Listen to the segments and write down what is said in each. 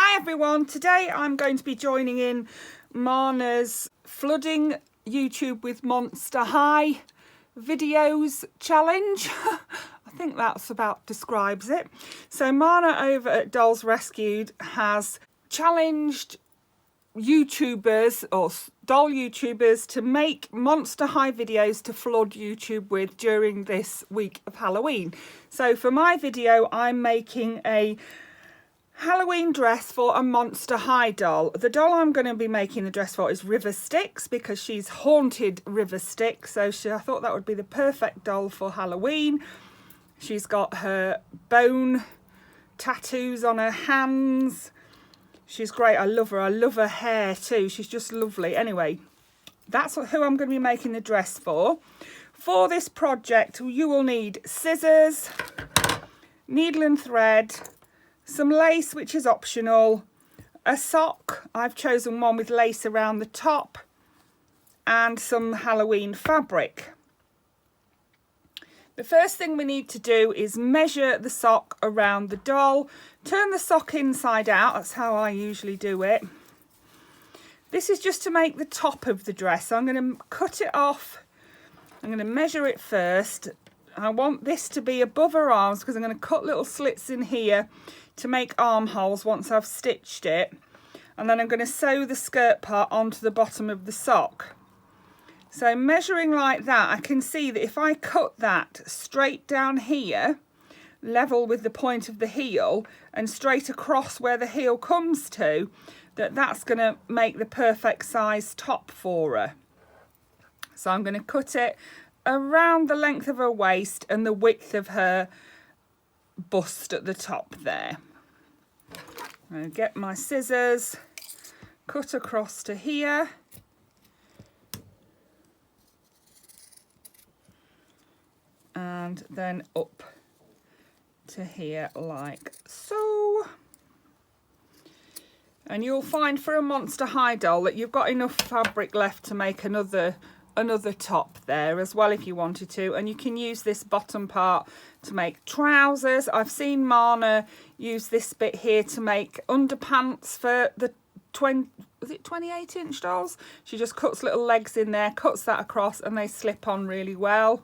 Hi everyone, today I'm going to be joining in Marna's flooding YouTube with Monster High videos challenge. I think that's about describes it. So Marna over at Dolls Rescued has challenged YouTubers or doll YouTubers to make Monster High videos to flood YouTube with during this week of Halloween. So for my video, I'm making a Halloween dress for a Monster High doll. The doll I'm going to be making the dress for is River Styx because she's haunted River Styx. So I thought that would be the perfect doll for Halloween. She's got her bone tattoos on her hands. She's great. I love her. I love her hair too. She's just lovely. Anyway, that's who I'm going to be making the dress for. For this project, you will need scissors, needle and thread, some lace, which is optional, a sock, I've chosen one with lace around the top, and some Halloween fabric. The first thing we need to do is measure the sock around the doll. Turn the sock inside out, that's how I usually do it. This is just to make the top of the dress. So I'm going to cut it off. I'm going to measure it first. I want this to be above her arms because I'm going to cut little slits in here to make armholes once I've stitched it. And then I'm going to sew the skirt part onto the bottom of the sock. So measuring like that, I can see that if I cut that straight down here, level with the point of the heel and straight across where the heel comes to, that's going to make the perfect size top for her. So I'm going to cut it around the length of her waist and the width of her bust at the top there. I'm going to get my scissors, cut across to here. And then up to here like so. And you'll find for a Monster High doll that you've got enough fabric left to make another top there as well if you wanted to, and you can use this bottom part to make trousers. I've seen Marna use this bit here to make underpants for the 28-inch dolls. She just cuts little legs in there, cuts that across, and they slip on really well.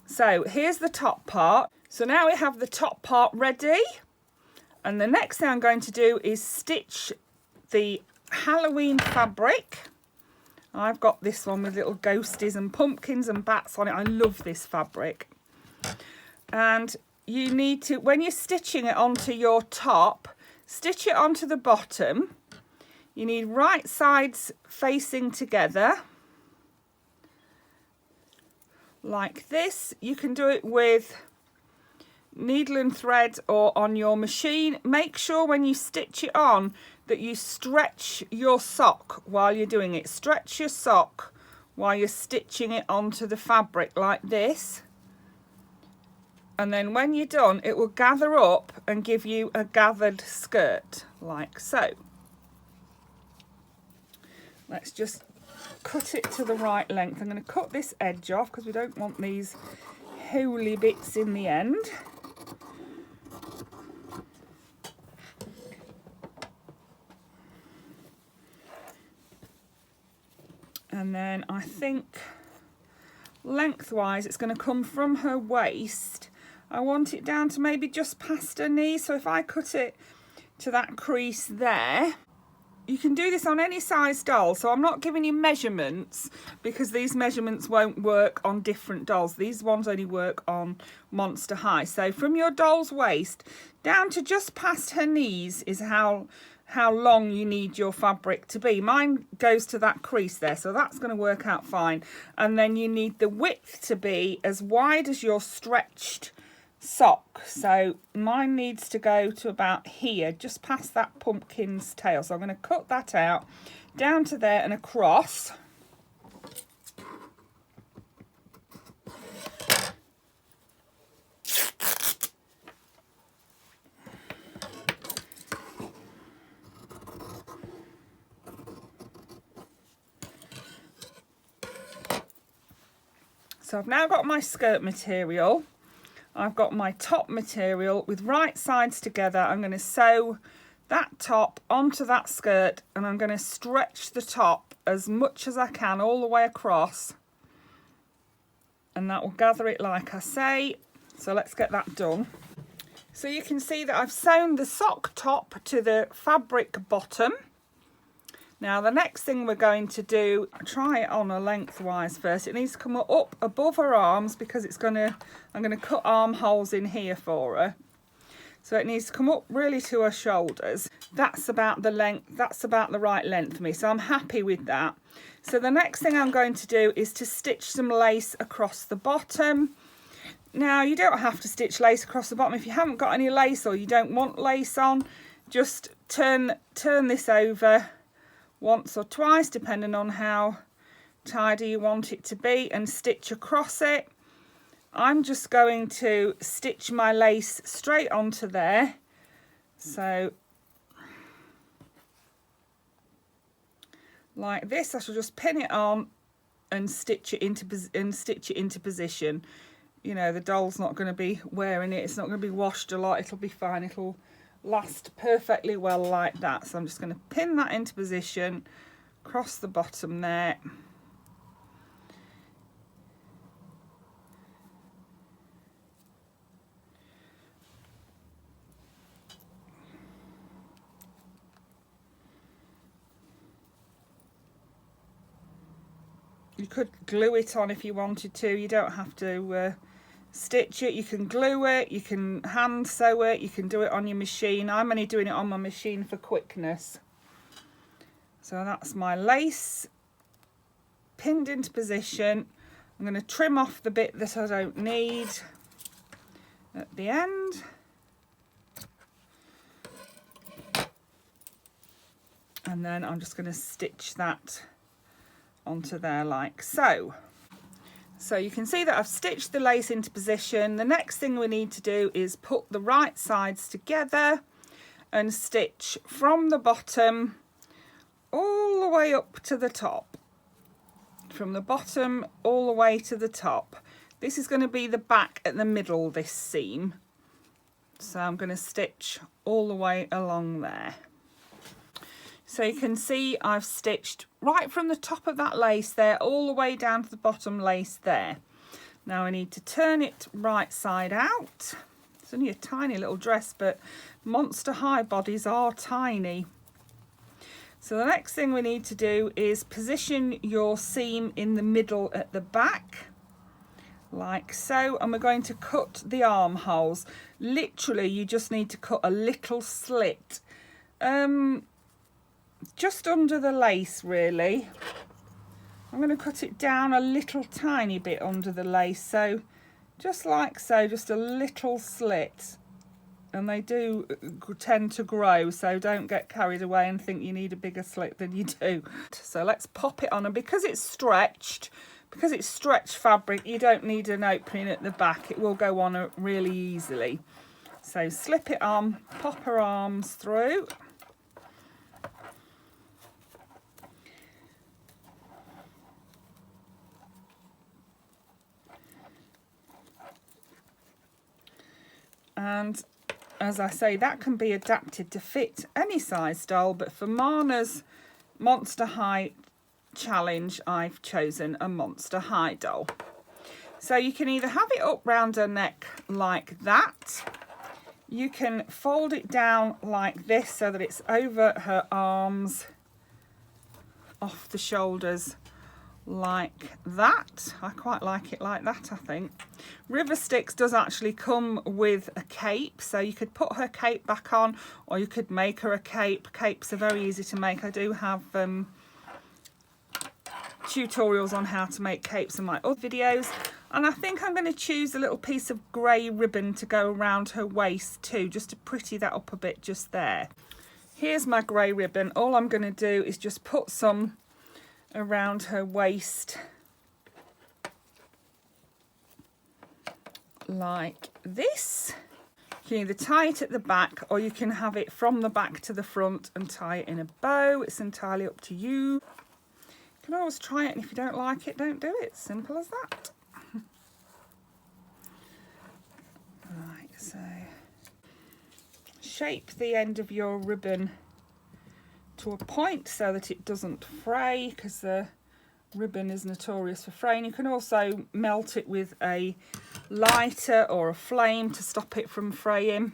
So here's the top part. So now we have the top part ready, and the next thing I'm going to do is stitch the Halloween fabric. I've got this one with little ghosties and pumpkins and bats on it. I love this fabric. And you need to, when you're stitching it onto your top, stitch it onto the bottom. You need right sides facing together. Like this. You can do it with needle and thread or on your machine. Make sure when you stitch it on that you stretch your sock while you're doing it. Stretch your sock while you're stitching it onto the fabric like this. And then when you're done, it will gather up and give you a gathered skirt like so. Let's just cut it to the right length. I'm going to cut this edge off because we don't want these holy bits in the end. And then I think lengthwise it's going to come from her waist. I want it down to maybe just past her knee. So if I cut it to that crease there, you can do this on any size doll. So I'm not giving you measurements because these measurements won't work on different dolls. These ones only work on Monster High. So from your doll's waist down to just past her knees is how long you need your fabric to be. Mine goes to that crease there, so that's going to work out fine. And then you need the width to be as wide as your stretched sock. So mine needs to go to about here, just past that pumpkin's tail. So I'm going to cut that out down to there and across. So I've now got my skirt material. I've got my top material with right sides together. I'm going to sew that top onto that skirt, and I'm going to stretch the top as much as I can all the way across, and that will gather it like I say. So let's get that done. So you can see that I've sewn the sock top to the fabric bottom. Now the next thing we're going to do, try it on a lengthwise first. It needs to come up above her arms because I'm going to cut armholes in here for her. So it needs to come up really to her shoulders. That's about the length, that's about the right length for me. So I'm happy with that. So the next thing I'm going to do is to stitch some lace across the bottom. Now you don't have to stitch lace across the bottom if you haven't got any lace or you don't want lace on. Just turn this over once or twice depending on how tidy you want it to be and stitch across it. I'm just going to stitch my lace straight onto there. So like this, I shall just pin it on and stitch it into position. You know, the doll's not going to be wearing it, it's not going to be washed a lot, it'll be fine, it'll last perfectly well like that. So I'm just going to pin that into position across the bottom there. You could glue it on if you wanted to, you don't have to stitch it. You can glue it, you can hand sew it, you can do it on your machine. I'm only doing it on my machine for quickness. So that's my lace pinned into position. I'm going to trim off the bit that I don't need at the end. And then I'm just going to stitch that onto there like so. So you can see that I've stitched the lace into position. The next thing we need to do is put the right sides together and stitch from the bottom all the way up to the top. From the bottom all the way to the top. This is going to be the back at the middle, this seam. So I'm going to stitch all the way along there. So you can see I've stitched right from the top of that lace there all the way down to the bottom lace there. Now I need to turn it right side out. It's only a tiny little dress, but Monster High bodies are tiny. So the next thing we need to do is position your seam in the middle at the back, like so, and we're going to cut the armholes. Literally, you just need to cut a little slit. Just under the lace really. I'm going to cut it down a little tiny bit under the lace, so just like so, just a little slit. And they do tend to grow, so don't get carried away and think you need a bigger slit than you do. So let's pop it on, and because it's stretched fabric, you don't need an opening at the back, it will go on really easily. So slip it on, pop her arms through. And as I say, that can be adapted to fit any size doll, but for Marna's Monster High challenge, I've chosen a Monster High doll. So you can either have it up round her neck like that, you can fold it down like this so that it's over her arms, off the shoulders, like that. I quite like it like that, I think. River Sticks does actually come with a cape, so you could put her cape back on or you could make her a cape. Capes are very easy to make. I do have tutorials on how to make capes in my other videos, and I think I'm going to choose a little piece of grey ribbon to go around her waist too, just to pretty that up a bit just there. Here's my grey ribbon. All I'm going to do is just put some around her waist like this. You can either tie it at the back or you can have it from the back to the front and tie it in a bow. It's entirely up to you. You can always try it, and if you don't like it, don't do it. Simple as that. Right, so shape the end of your ribbon to a point so that it doesn't fray, because the ribbon is notorious for fraying. You can also melt it with a lighter or a flame to stop it from fraying.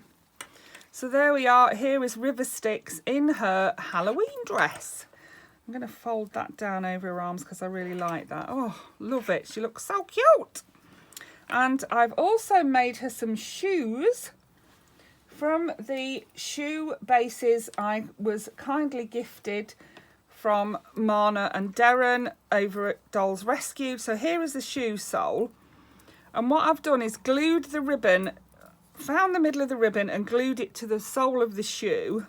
So there we are. Here is River Styx in her Halloween dress. I'm going to fold that down over her arms because I really like that. Oh, love it. She looks so cute. And I've also made her some shoes from the shoe bases I was kindly gifted from Marna and Darren over at Dolls Rescue. So here is the shoe sole. And what I've done is glued the ribbon, found the middle of the ribbon and glued it to the sole of the shoe.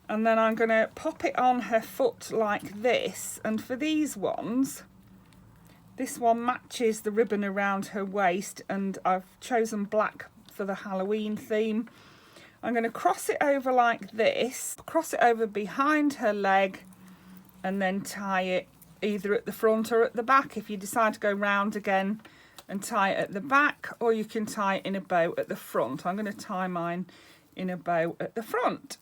And then I'm going to pop it on her foot like this. And for these ones, this one matches the ribbon around her waist, and I've chosen black for the Halloween theme. I'm going to cross it over like this, cross it over behind her leg, and then tie it either at the front or at the back. If you decide to go round again and tie it at the back, or you can tie it in a bow at the front. I'm going to tie mine in a bow at the front.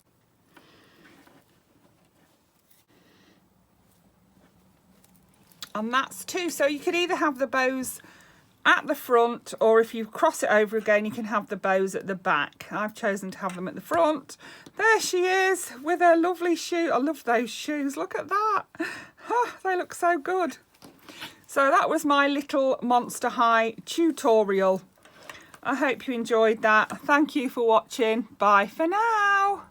And that's two. So you could either have the bows at the front, or if you cross it over again, you can have the bows at the back. I've chosen to have them at the front. There she is with her lovely shoe. I love those shoes. Look at that. Oh, they look so good. So that was my little Monster High tutorial. I hope you enjoyed that. Thank you for watching. Bye for now.